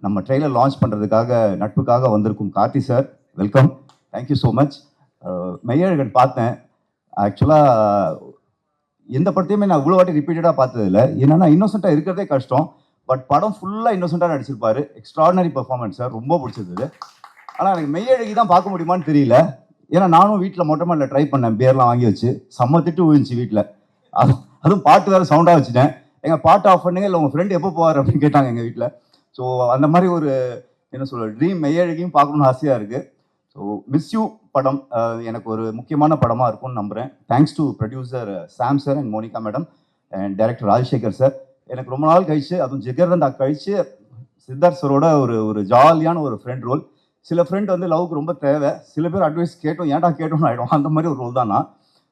நம்ம trailer launch பண்ணுறதுக்காக நட்புக்காக வந்திருக்கும் Karthi sir, welcome. Thank you so much. Meiyazhagan பார்த்தேன். ஆக்சுவலாக எந்த படத்தையுமே நான் இவ்வளோ வாட்டி ரிப்பீட்டடாக பார்த்ததில்ல. என்னன்னா இன்னோசென்ட்டாக இருக்கிறதே கஷ்டம். பட் படம் ஃபுல்லாக இன்னோசென்ட்டாக நடிச்சிருப்பாரு. எக்ஸ்ட்ராடினரி பர்ஃபார்மன்ஸ் சார், ரொம்ப பிடிச்சது. ஆனால் எனக்கு மெய்யழகி தான் பார்க்க முடியுமான்னு தெரியல. ஏன்னா நானும் வீட்டில் மொட்டை மாடியில் ட்ரை பண்ணேன், பேர்லாம் வாங்கி வச்சு. செம்ம திட்டு விழுந்துச்சு வீட்டில். அதுவும் பாட்டு வேறு சவுண்டாக வச்சுட்டேன். எங்கள் பாட்டு ஆஃப் பண்ணுங்க, இல்லை உங்கள் ஃப்ரெண்டு எப்போ போவார் அப்படின்னு கேட்டாங்க எங்கள் வீட்டில். ஸோ அந்த மாதிரி ஒரு என்ன சொல்ல ட்ரீம் மெய்யழகியும் பார்க்கணுன்னு ஆசையாக இருக்குது. ஸோ மிஸ் யூ படம் எனக்கு ஒரு முக்கியமான படமாக இருக்கும்னு நம்புகிறேன். Thanks to producer Sam sir and Monica madam and director Rajasekar sir. எனக்கு ரொம்ப நாள் கழிச்சு, அதுவும் ஜிகர்தண்டா கழிச்சு சித்தார்த் சரோட ஒரு ஜாலியான ஒரு ஃப்ரெண்ட் ரோல். சில ஃப்ரெண்ட் வந்து லவ்க்கு ரொம்ப தேவை, சில பேர் அட்வைஸ் கேட்டோம் ஏன்டா கேட்டோம்னு ஆகிடும், அந்த மாதிரி ஒரு ரோல் தான் நான்.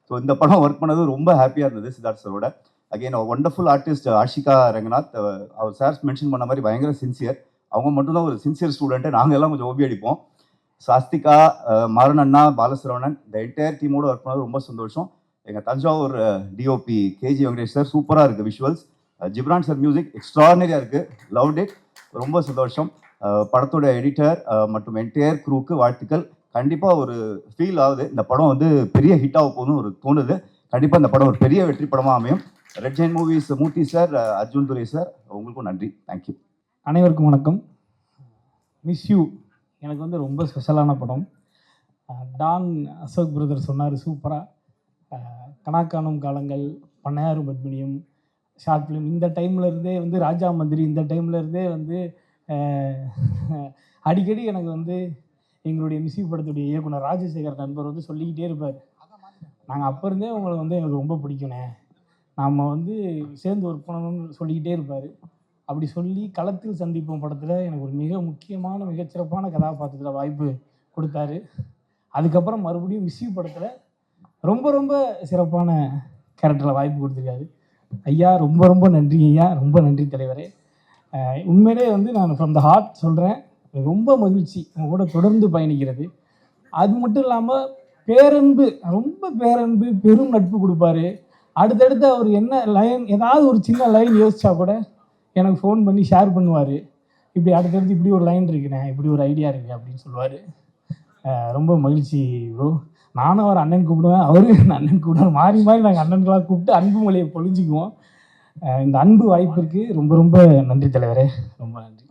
ஸோ இந்த படம் ஒர்க் பண்ணது ரொம்ப ஹாப்பியாக இருந்தது சித்தார்த் சரோட. Again wonderful artist Ashika Ranganath. அவர் சார் மென்ஷன் பண்ண மாதிரி பயங்கர சின்சியர். அவங்க மட்டும்தான் ஒரு சின்சியர் ஸ்டூடெண்ட்டு, நாங்கள் எல்லாம் கொஞ்சம் ஓபி அடிப்போம். சாஸ்திகா, மாரண்ணா, பாலசரவணன், இந்த என்டையர் டீமோட ஒர்க் பண்ணது ரொம்ப சந்தோஷம். எங்கள் Thanjavur DOP KG Venkatesh sir, சூப்பராக இருக்குது விஷுவல்ஸ். ஜிப்ரான் சார் மியூசிக் எக்ஸ்ட்ரானரியாக இருக்குது, லவ்ட் இட், ரொம்ப சந்தோஷம். படத்தோட எடிட்டர் மற்றும் என்டையர் க்ரூக்கு வாழ்த்துக்கள். கண்டிப்பாக ஒரு ஃபீல் ஆகுது, இந்த படம் வந்து பெரிய ஹிட் ஆக போகுதுன்னு ஒரு தோணுது. கண்டிப்பாக இந்த படம் ஒரு பெரிய வெற்றி படமாக அமையும். ரெட் ஜெயின் மூவிஸ் மூர்த்தி சார், அர்ஜுன் துரை சார், உங்களுக்கும் நன்றி. தேங்க்யூ. அனைவருக்கும் வணக்கம். மிஸ் யூ எனக்கு வந்து ரொம்ப ஸ்பெஷலான படம். டான் அசோக் பிரதர் சொன்னார் சூப்பராக. கணக்கானும் காலங்கள், பண்ணையாரும் பத்மினியும், ஷார்ட் ஃபிலிம், இந்த டைம்லேருந்தே வந்து ராஜா மந்திரி, இந்த டைம்லேருந்தே வந்து அடிக்கடி எனக்கு வந்து எங்களுடைய மிஸ் யூ படத்துடைய இயக்குனர் ராஜசேகர் நண்பர் வந்து சொல்லிக்கிட்டே இருப்பார், நாங்கள் அப்போ இருந்தே உங்களை வந்து எங்களுக்கு ரொம்ப பிடிக்குண்ணே, நாம் வந்து சேர்ந்து ஒர்க் பண்ணணும்னு சொல்லிக்கிட்டே இருப்பார். அப்படி சொல்லி களத்தில் சந்திப்போம் படத்தில் எனக்கு ஒரு மிக முக்கியமான மிகச்சிறப்பான கதாபாத்திரத்தில் வாய்ப்பு கொடுத்தாரு. அதுக்கப்புறம் மறுபடியும் மிஸ் யூ படத்தில் ரொம்ப ரொம்ப சிறப்பான கேரக்டரில் வாய்ப்பு கொடுத்துருக்காரு. ஐயா ரொம்ப ரொம்ப நன்றி ஐயா, ரொம்ப நன்றி தலைவரே. உண்மையிலே வந்து நான் ஃப்ரம் த ஹார்ட் சொல்கிறேன், ரொம்ப மகிழ்ச்சி உங்கள் கூட தொடர்ந்து பயணிக்கிறது. அது மட்டும் இல்லாமல் பேரன்பு, ரொம்ப பேரன்பு, பெரும் நட்பு கொடுப்பாரு. அடுத்தடுத்து அவர் என்ன லைன், ஏதாவது ஒரு சின்ன லைன் யோசிச்சா கூட எனக்கு ஃபோன் பண்ணி ஷேர் பண்ணுவார். இப்படி அடுத்தடுத்து இப்படி ஒரு லைன் இருக்குண்ணே, இப்படி ஒரு ஐடியா இருக்குது அப்படின்னு சொல்லுவார். ரொம்ப மகிழ்ச்சி ப்ரோ. நானும் அவர் அண்ணன் கூப்பிடுவேன், அவரும் என் அண்ணன் கூப்பிடுவார். மாறி மாறி நாங்கள் அண்ணன்களாக கூப்பிட்டு அன்பு மொழியை பொழிஞ்சிக்குவோம். இந்த அன்பு வாய்ப்பிற்கு ரொம்ப ரொம்ப நன்றி தலைவரே, ரொம்ப நன்றி.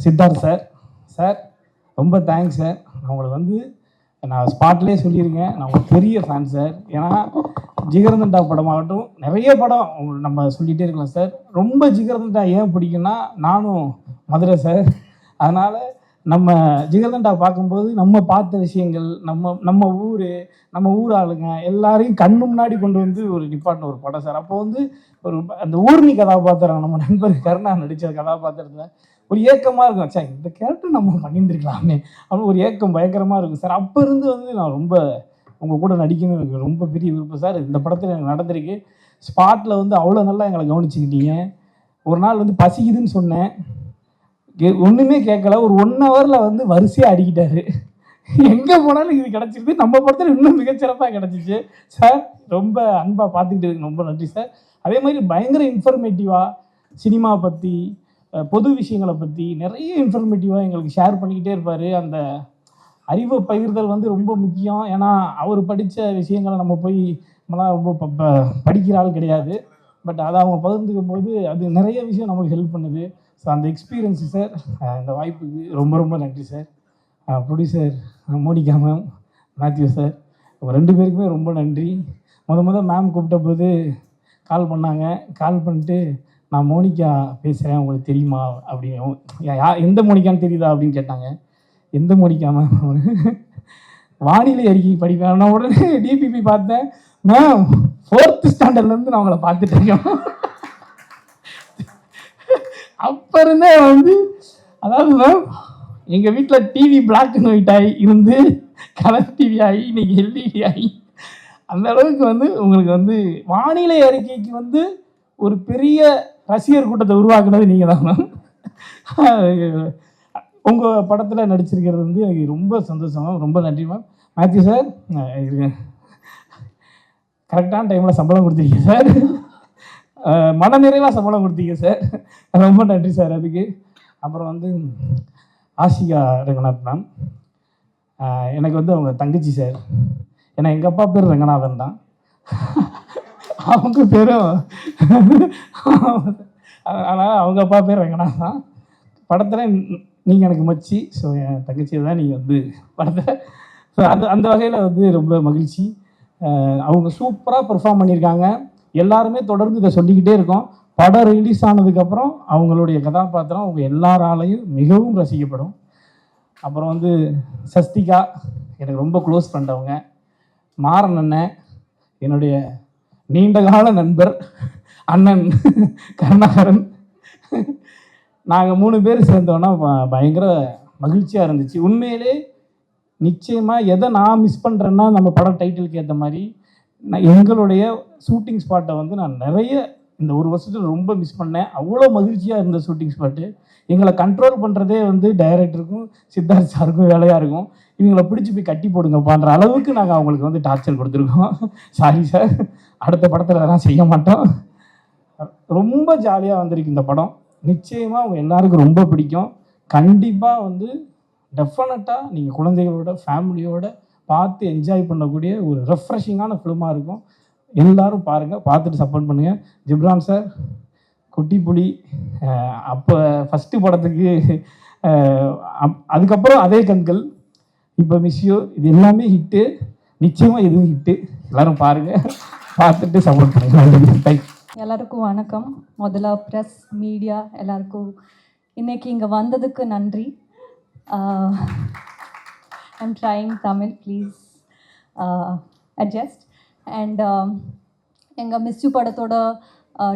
சித்தார்த் சார், சார் ரொம்ப தேங்க்ஸ் சார். நான் உங்களுக்கு வந்து நான் ஸ்பாட்லேயே சொல்லியிருக்கேன், நான் உங்களுக்கு பெரிய ஃபேன் சார். ஏன்னா ஜிகர்தண்டா படமாகட்டும், நிறைய படம் நம்ம சொல்லிகிட்டே இருக்கலாம் சார். ரொம்ப ஜிகர்தண்டா ஏன் பிடிக்குன்னா, நானும் மதுரை சார். அதனால் நம்ம ஜிகர்தண்டா பார்க்கும்போது நம்ம பார்த்த விஷயங்கள், நம்ம ஊர் ஆளுங்க எல்லாரையும் கண்ணு முன்னாடி கொண்டு வந்து ஒரு நிப்பாட்டின ஒரு படம் சார். அப்போ வந்து ஒரு அந்த ஊர்னி கதாபாத்திரம், நம்ம நண்பர் கருணா நடித்த கதாபாத்திரத்தில் ஒரு ஏக்கமாக இருக்கும், சார் இந்த கேரக்டர் நம்ம பண்ணியிருந்துருக்கலாமே அப்படின்னு ஒரு ஏக்கம் பயங்கரமாக இருக்கும் சார். அப்போ இருந்து வந்து நான் ரொம்ப உங்கள் கூட நடிக்கணும்னு எனக்கு ரொம்ப பெரிய விருப்பம் சார். இந்த படத்தில் எனக்கு நடந்திருக்கு. ஸ்பாட்டில் வந்து அவ்வளோ நல்லா எங்களை கவனிச்சுக்கிட்டீங்க. ஒரு நாள் வந்து பசிக்குதுன்னு சொன்னேன், ஒன்றுமே கேட்கல, ஒரு 1 ஹவரில் வந்து வரிசையாக அடிக்கிட்டாரு. எங்கே போனாலும் இது கிடச்சிருது, நம்ம படத்தில் இன்னும் மிகச்சிறப்பாக கிடச்சிச்சு சார். ரொம்ப அன்பாக பார்த்துக்கிட்டு இருக்கு, ரொம்ப நன்றி சார். அதே மாதிரி பயங்கர இன்ஃபர்மேட்டிவாக சினிமா பற்றி, பொது விஷயங்களை பற்றி நிறைய இன்ஃபர்மேட்டிவாக எங்களுக்கு ஷேர் பண்ணிக்கிட்டே இருப்பார். அந்த அறிவை பகிர்தல் வந்து ரொம்ப முக்கியம். ஏன்னா அவர் படித்த விஷயங்களை நம்ம போய் நம்மளாம் ரொம்ப படிக்கிற ஆள் கிடையாது. பட் அதை அவங்க பகிர்ந்துக்கும் போது அது நிறைய விஷயம் நமக்கு ஹெல்ப் பண்ணுது. ஸோ அந்த எக்ஸ்பீரியன்ஸு சார், இந்த வாய்ப்புக்கு ரொம்ப ரொம்ப நன்றி sir. Producer Monica ma'am, Mathew sir, அவங்க 2 பேருக்குமே ரொம்ப நன்றி. முத மேம் கூப்பிட்ட போது கால் பண்ணாங்க. கால் பண்ணிட்டு நான் மோனிகா பேசுகிறேன், உங்களுக்கு தெரியுமா அப்படின்னு, எந்த மோனிகான்னு தெரியுதா அப்படின்னு கேட்டாங்க. எந்த மோனிகா மேம்? வானிலை அறிக்கை படிப்பேன். நான் உடனே டிபிபி பார்த்தேன், மேம் 4th ஸ்டாண்டர்ட்லேருந்து நான் அவங்கள பார்த்துட்டு இருக்கேன். அப்போ இருந்தே வந்து, அதாவது மேம் எங்கள் வீட்டில் டிவி பிளாக் அண்ட் ஒயிட் ஆகி இருந்து கலர் டிவி ஆகி இன்னைக்கு எல்இடி ஆகி, அந்த அளவுக்கு வந்து உங்களுக்கு வந்து வானிலை அறிக்கைக்கு வந்து ஒரு பெரிய ரசிகர் கூட்டத்தை உருவாக்குனது நீங்கள் தான் மேம். உங்கள் படத்தில் நடிச்சிருக்கிறது வந்து எனக்கு ரொம்ப சந்தோஷம் மேம், ரொம்ப நன்றி மேம். மேத்யூ சார், கரெக்டான டைமில் சம்பளம் கொடுத்தீங்க சார், மனநிறைவாக சம்பளம் கொடுத்தீங்க சார், ரொம்ப நன்றி சார். அதுக்கு அப்புறம் வந்து ஆசிகா ரங்கநாத் மேம், எனக்கு வந்து அவங்க தங்கச்சி சார். ஏன்னா எங்கள் அப்பா பேர் ரங்கநாதன் தான், அவங்க பேரும் அதனால் அவங்க அப்பா பேர் ரங்கநாத் தான். படத்தில் நீங்கள் எனக்கு மச்சி, ஸோ என் தங்கச்சியை தான் நீங்கள் வந்து படத்தில். ஸோ அந்த வகையில் வந்து ரொம்ப மகிழ்ச்சி. அவங்க சூப்பராக பெர்ஃபார்ம் பண்ணியிருக்காங்க. எல்லாருமே தொடர்ந்து இதை சொல்லிக்கிட்டே இருக்கோம். படம் ரிலீஸ் ஆனதுக்கப்புறம் அவங்களுடைய கதாபாத்திரம் அவங்க எல்லாராலையும் மிகவும் ரசிக்கப்படும். அப்புறம் வந்து சஸ்திகா, எனக்கு ரொம்ப க்ளோஸ் பண்ணுறவங்க. மாறன் அண்ணன், என்னுடைய நீண்டகால நண்பர் அண்ணன் கருணாகரன். நாங்கள் 3 பேர் சேர்ந்தோன்னா பயங்கர மகிழ்ச்சியாக இருந்துச்சு. உண்மையிலே நிச்சயமாக எதை நான் மிஸ் பண்ணுறேன்னா, நம்ம படம் டைட்டிலுக்கு ஏற்ற மாதிரி எங்களுடைய ஷூட்டிங் ஸ்பாட்டை வந்து நான் நிறைய இந்த 1 வருஷத்தில் ரொம்ப மிஸ் பண்ணேன். அவ்வளோ மகிழ்ச்சியாக இருந்த ஷூட்டிங் ஸ்பாட்டு. எங்களை கண்ட்ரோல் பண்ணுறதே வந்து டைரக்டருக்கும் சித்தார்த் சாருக்கும் வேலையாக இருக்கும். இவங்களை பிடிச்சி போய் கட்டி போடுங்கப்பான்ற அளவுக்கு நாங்கள் அவங்களுக்கு வந்து டார்ச்சர் கொடுத்துருக்கோம். சாரி சார், அடுத்த படத்தில் அதெல்லாம் செய்ய மாட்டோம். ரொம்ப ஜாலியாக வந்திருக்கு இந்த படம். நிச்சயமாக அவங்க எல்லாருக்கும் ரொம்ப பிடிக்கும். கண்டிப்பாக வந்து டெஃபினட்டாக நீங்கள் குழந்தைகளோட ஃபேமிலியோட பார்த்து என்ஜாய் பண்ணக்கூடிய ஒரு ரெஃப்ரெஷிங்கான ஃபிலிமாக இருக்கும். எல்லோரும் பாருங்கள், பார்த்துட்டு சப்போர்ட் பண்ணுங்கள். ஜிப்ரான் சார், குட்டி புலி, அப்போ ஃபஸ்ட்டு படத்துக்கு அதுக்கப்புறம் அதே கண்கள், இப்போ மிஸ்யூ, இது எல்லாமே ஹிட்டு. நிச்சயமாக இதுவும் ஹிட்டு. எல்லோரும் பாருங்கள், பார்த்துட்டு சப்போர்ட் பண்ணுங்கள். தேங்க்யூ. எல்லாருக்கும் வணக்கம். முதல்ல ப்ரெஸ் மீடியா எல்லாருக்கும் இன்னைக்கு இங்கே வந்ததுக்கு நன்றி. I'm trying Tamil, please adjust. And எங்கள் மிஸ்யூ படத்தோட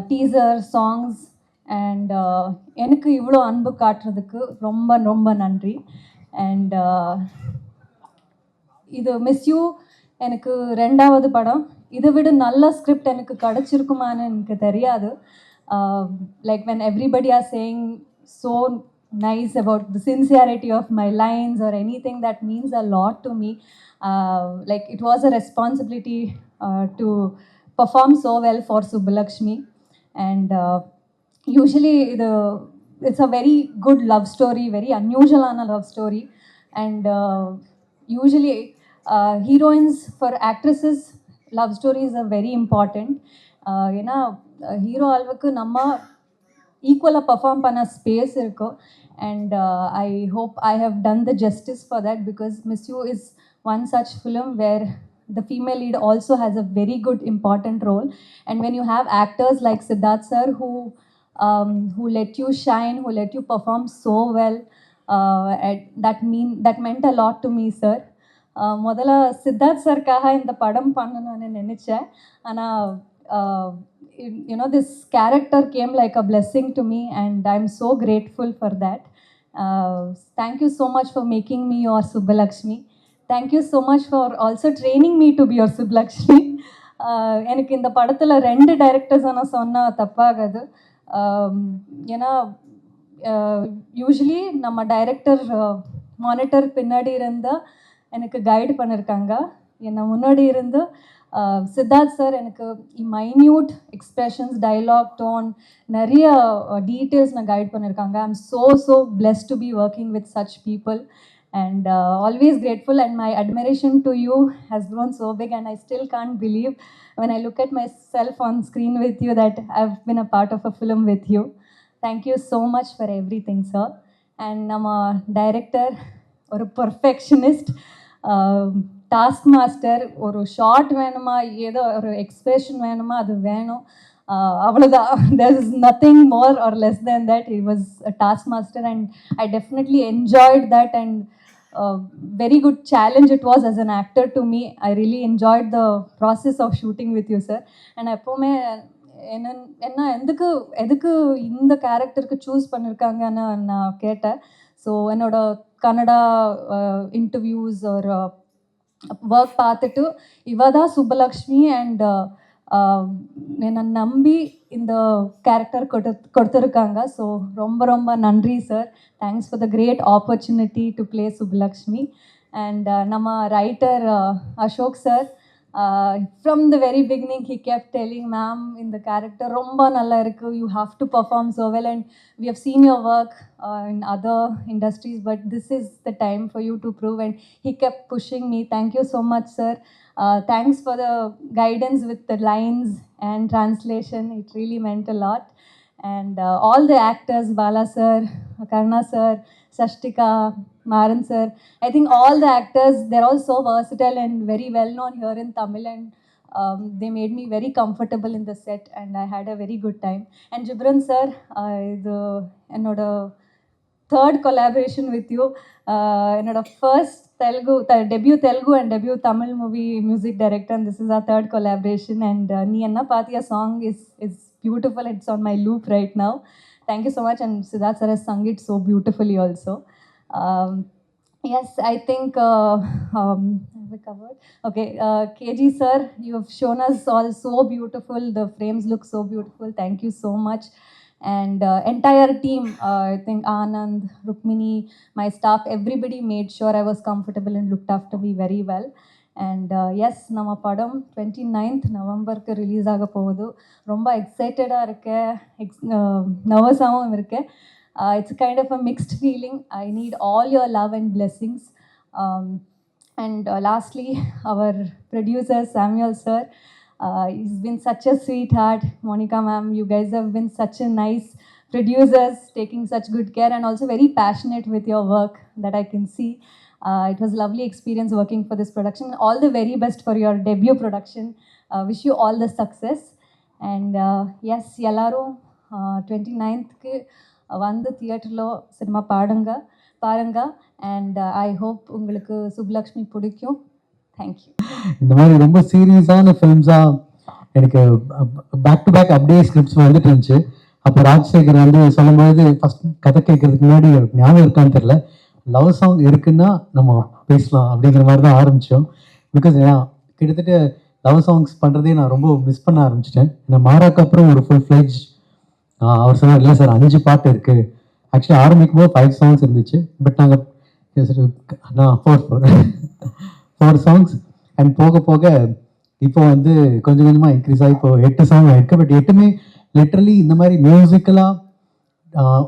டீசர் சாங்ஸ் அண்ட் எனக்கு இவ்வளோ அன்பு காட்டுறதுக்கு ரொம்ப ரொம்ப நன்றி. அண்ட் இது மிஸ்யூ எனக்கு 2வது படம். இதை விட நல்ல ஸ்கிரிப்ட் எனக்கு கிடச்சிருக்குமான்னு எனக்கு தெரியாது. Like when everybody are saying so nice about the sincerity of my lines or anything, that means a lot to me. Like it was a responsibility to perform so well for Subbulakshmi. And usually it's a very good love story, very unusual love story. And usually heroines for actresses love stories are very important. ஏன்னா hero அளவுக்கு நம்ம ஈக்குவலாக perform பண்ண space இருக்கும். And I hope I have done the justice for that, because Miss You is one such film where the female lead also has a very good important role. And when you have actors like Siddharth sir who let you shine, who let you perform so well, that meant a lot to me, sir. முதல்ல சித்தார்த் சர்க்காக இந்த படம் பண்ணணும்னு நினச்சேன். ஆனால் this character came like a blessing to me, and I'm so grateful for that. Thank you so much for making me your Subbulakshmi. Thank you so much for also training me to be your Subbulakshmi. எனக்கு இந்த படத்தில் 2 directors நான் சொன்னால் தப்பாகாது. ஏன்னா usually நம்ம director monitor பின்னாடி இருந்தால் எனக்கு கைடு பண்ணியிருக்காங்க. என்னை முன்னாடி இருந்து சித்தார்த் சார் எனக்கு மைன்யூட் எக்ஸ்பிரஷன்ஸ், டைலாக், டோன், நிறைய டீட்டெயில்ஸ் நான் கைட் பண்ணியிருக்காங்க. I am so blessed to be working with such people, and always grateful. And my admiration to you has grown so big, and I still can't believe when I look at myself on screen with you that I've been a part of a film with you. Thank you so much for everything, sir. And நம்ம director ஒரு perfectionist, task master. ஒரு short வேணுமா, ஏதோ ஒரு expression வேணுமா, அது வேணும், அவ்வளோதான். there is nothing more or less than that. He was a task master, and I definitely enjoyed that. And very good challenge it was as an actor to me. I really enjoyed the process of shooting with you, sir. And எப்போவுமே என்ன எதுக்கு இந்த கேரக்டருக்கு choose பண்ணியிருக்காங்கன்னு நான் கேட்டேன். So என்னோட Kannada interviews ஒரு ஒர்க் பார்த்துட்டு இவ தான் சுப்பலக்ஷ்மி, அண்ட் என்னை நம்பி இந்த கேரக்டர் கொடுத்துருக்காங்க. ஸோ ரொம்ப ரொம்ப நன்றி sir. Thanks for the great opportunity to play Subbalakshmi. And நம்ம writer Ashok sir, From the very beginning, he kept telling, ma'am, in the character, Romba nalla irukku, you have to perform so well. And we have seen your work in other industries, but this is the time for you to prove. And he kept pushing me. Thank you so much, sir. Thanks for the guidance with the lines and translation. It really meant a lot. And all the actors, Bala sir, Karna sir, Sashtika, Maran sir, I think all the actors, they're all so versatile and very well known here in Tamil, and they made me very comfortable in the set, and I had a very good time. And Jibran sir, என்னோட third collaboration with you, என்னோட first debut Telugu and debut Tamil movie music director, and this is our third collaboration. And Nee Enna Paathiya song is beautiful. It's on my loop right now. Thank you so much. And Siddharth sir has sung it so beautifully also. Yes, I think have we covered? Okay, KG sir, you have shown us all so beautiful. The frames look so beautiful. Thank you so much. And entire team, I think Anand, Rukmini, my staff, everybody made sure I was comfortable and looked after me very well. And yes, நம்ம படம் 29th நவம்பருக்கு release ஆக போகுது. ரொம்ப எக்ஸைட்டடாக இருக்கேன், நர்வஸாகவும் இருக்கேன். It's kind of a mixed feeling. I need all your love and blessings. And lastly, our producer Samuel sir, he's been such a sweetheart. Monica ma'am, you guys have been such a nice producers, taking such good care and also very passionate with your work that I can see. It was a lovely experience working for this production. All the very best for your debut production. Wish you all the success. And yes, எல்லாரும் 29th வந்து தியேட்டரில் cinema பாருங்க. And I hope உங்களுக்கு சுப்லக்ஷ்மி பிடிக்கும். Thank you. இந்த மாதிரி ரொம்ப சீரியஸான ஃபிலிம்ஸாக எனக்கு பேக் டு பேக் அப்படியே ஸ்கிரிப்ட்ஸ் வந்துட்டு இருந்துச்சு. அப்போ ராஜசேகர் வந்து சொல்லும்போது ஃபஸ்ட் கதை கேட்கறதுக்கு முன்னாடி ஞாபகம் இருக்கான்னு தெரியல, லவ் சாங் இருக்குன்னா நம்ம பேசலாம் அப்படிங்கிற மாதிரி தான் ஆரம்பித்தோம். பிகாஸ் ஏன்னா கிட்டத்தட்ட லவ் சாங்ஸ் பண்ணுறதே நான் ரொம்ப மிஸ் பண்ண ஆரம்பிச்சிட்டேன். நான் மாறாக்கு அப்புறம் ஒரு ஃபுல் ஃப்ளெஜ் அவர் சொன்னார், இல்லை சார் 5 பாட்டு இருக்குது. ஆக்சுவலி ஆரம்பிக்கும் போது 5 சாங்ஸ் இருந்துச்சு. பட் நாங்கள் 4 சாங்ஸ் அண்ட் போக போக இப்போ வந்து கொஞ்சம் கொஞ்சமாக இன்க்ரீஸ் ஆகி இப்போ 8 சாங் ஆகிருக்கு. பட் 8மே லிட்ரலி இந்த மாதிரி மியூசிக்கலாக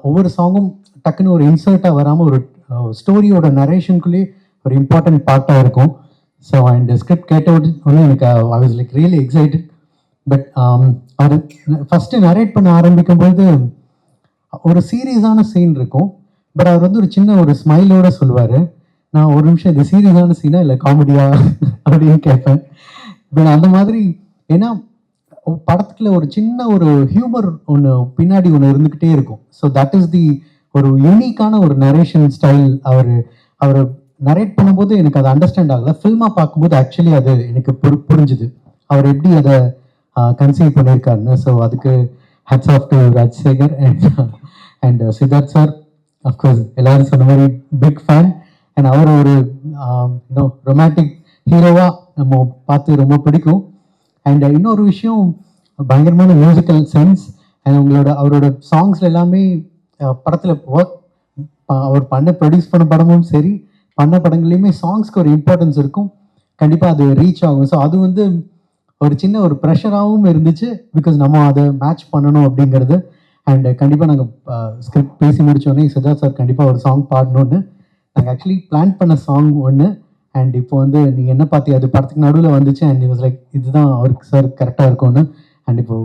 ஒவ்வொரு சாங்கும் டக்குன்னு ஒரு இன்சர்ட்டாக வராமல் ஒரு ஸ்டோரியோட நரேஷனுக்குள்ளேயே ஒரு இம்பார்ட்டன்ட் பார்ட்டாக இருக்கும். ஸோ அண்ட் ஸ்கிரிப்ட் கேட்ட உடனே எனக்கு I was like really excited. But அவர் ஃபஸ்ட்டு நரேட் பண்ண ஆரம்பிக்கும்போது ஒரு சீரியஸான சீன் இருக்கும். பட் அவர் வந்து ஒரு சின்ன ஒரு ஸ்மைலோட சொல்லுவார். நான் ஒரு நிமிஷம் இது சீரியஸான சீனா இல்லை காமெடியா அப்படின்னு கேட்பேன். பட் அந்த மாதிரி ஏன்னா படத்துக்குள்ள ஒரு சின்ன ஒரு ஹியூமர் ஒன்று பின்னாடி ஒன்று இருந்துக்கிட்டே இருக்கும். ஸோ தட் இஸ் தி ஒரு யூனிக்கான ஒரு நரேஷன் ஸ்டைல். அவர் நரேட் பண்ணும்போது எனக்கு அது அண்டர்ஸ்டாண்ட் ஆகலை. ஃபில்மாக பார்க்கும்போது ஆக்சுவலி அது எனக்கு புரிஞ்சுது அவர் எப்படி அதை கன்சீவ் பண்ணியிருக்காருன்னு. ஸோ அதுக்கு hats off to Rajasekar and Siddharth sir. Of course எல்லாரும் சொன்ன மாதிரி பிக் ஃபேன். அண்ட் அவர் ஒரு ரொமான்டிக் ஹீரோவாக நம்ம பார்த்து ரொம்ப பிடிக்கும். அண்ட் இன்னொரு விஷயம், பயங்கரமான மியூசிக்கல் சென்ஸ். அண்ட் அவரோட சாங்ஸ்ல எல்லாமே படத்தில் ஒர்க் அவர் ப்ரொடியூஸ் பண்ண படமும் சரி, பண்ண படங்கள்லையுமே சாங்ஸ்க்கு ஒரு இம்பார்ட்டன்ஸ் இருக்கும். கண்டிப்பாக அது ரீச் ஆகும். ஸோ அது வந்து ஒரு சின்ன ஒரு ப்ரெஷராகவும் இருந்துச்சு. பிகாஸ் நம்ம அதை மேட்ச் பண்ணணும் அப்படிங்கிறது. அண்ட் கண்டிப்பாக நாங்கள் ஸ்கிரிப்ட் பேசி முடித்தோடனே சித்தார்த் சார் கண்டிப்பாக ஒரு சாங் பாடணுன்னு நாங்கள் ஆக்சுவலி பிளான் பண்ண சாங் ஒன்று. அண்ட் இப்போ வந்து நீங்கள் என்ன பார்த்தி அது படத்துக்கு நடுவில் வந்துச்சு. அண்ட் வாஸ் லைக் இதுதான் அவருக்கு சார் கரெக்டாக இருக்கும்னு. அண்ட் இப்போ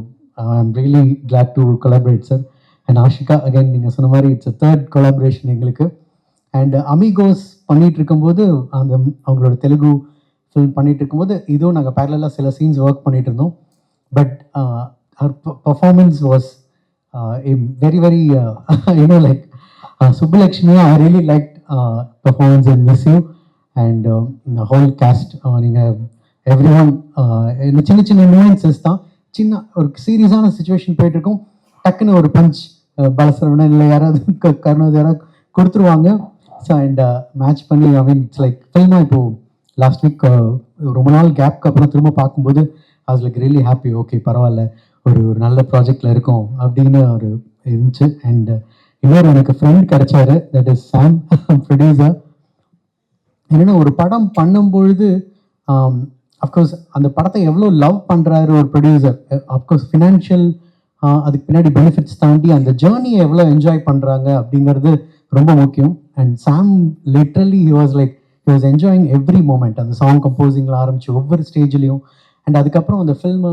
I am really glad to collaborate sir. And Ashika again நீங்கள் சொன்ன மாதிரி இட்ஸ் 3rd கொலாபரேஷன் எங்களுக்கு. அண்ட் அமிகோஸ் பண்ணிகிட்டு இருக்கும்போது அவங்களோட தெலுங்கு ஃபில்ம் பண்ணிகிட்டு இருக்கும்போது இதுவும் நாங்கள் பேரலாக சில சீன்ஸ் ஒர்க் பண்ணிகிட்டு இருந்தோம். பட் அவர் performance was very very like சுப்புலக்ஷ்மியா. I really like performance and miss you and இந்த ஹோல் கேஸ்ட். நீங்கள் எவ்ரி ஒன் சின்ன சின்ன நியூன்சஸ் தான். சின்ன ஒரு சீரியஸான சுச்சுவேஷன் போயிட்டுருக்கும், டக்குன்னு ஒரு பஞ்ச் பலசரவணன் இல்லை யாராவது கருணாஸ் யாராவது கொடுத்துருவாங்க. ஸோ அண்ட் மேட்ச் பண்ணி ஐ மீன் இட்ஸ் லைக் ஃபில்மாக இப்போது லாஸ்ட் வீக் ரொம்ப நாள் கேப்க்கு அப்புறம் திரும்ப பார்க்கும்போது ஐ was like really happy. Okay பரவாயில்ல, ஒரு நல்ல ப்ராஜெக்டில் இருக்கும் அப்படின்னு ஒரு இருந்துச்சு. அண்ட் இன்னொரு எனக்கு ஃப்ரெண்ட் கிடைச்சாரு, தட் இஸ் சாம் ப்ரொடியூசர். என்னென்னா ஒரு படம் பண்ணும்பொழுது அஃப்கோர்ஸ் அந்த படத்தை எவ்வளோ லவ் பண்ணுறாரு ஒரு ப்ரொடியூசர், அஃப்கோர்ஸ் ஃபினான்ஷியல் அதுக்கு பின்னாடி பெனிஃபிட்ஸ் தாண்டி அந்த ஜேர்னியை எவ்வளோ என்ஜாய் பண்ணுறாங்க அப்படிங்கிறது ரொம்ப முக்கியம். And Sam literally he was enjoying every moment. அந்த சாங் கம்போசிங்கில் ஆரம்பிச்சு ஒவ்வொரு ஸ்டேஜ்லேயும். அண்ட் அதுக்கப்புறம் அந்த ஃபில்மு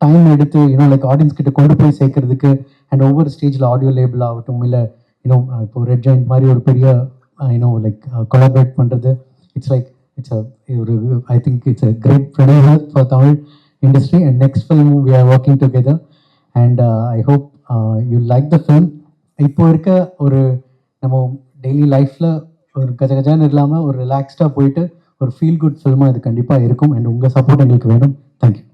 டைம் எடுத்து லைக் ஆடியன்ஸ் கிட்ட கொண்டு போய் சேர்க்கறதுக்கு அண்ட் ஒவ்வொரு ஸ்டேஜில் ஆடியோ லேபிள் ஆகட்டும், இல்லை இப்போ ரெட் ஜாயிண்ட் மாதிரி ஒரு பெரிய லைக் கொலாபரேட் பண்ணுறது, இட்ஸ் ஒரு I think it's a great producer for Tamil industry. And next film we are working together and I hope you like the film. இப்போ இருக்க ஒரு நம்ம டெய்லி லைஃப்பில் ஒரு கஜகஜான்னு இல்லாமல் ஒரு ரிலாக்ஸ்டாக போயிட்டு ஒரு ஃபீல் குட் ஃபில்மாக இது கண்டிப்பாக இருக்கும். அண்ட் உங்கள் சப்போர்ட் எங்களுக்கு வேணும். தேங்க்யூ.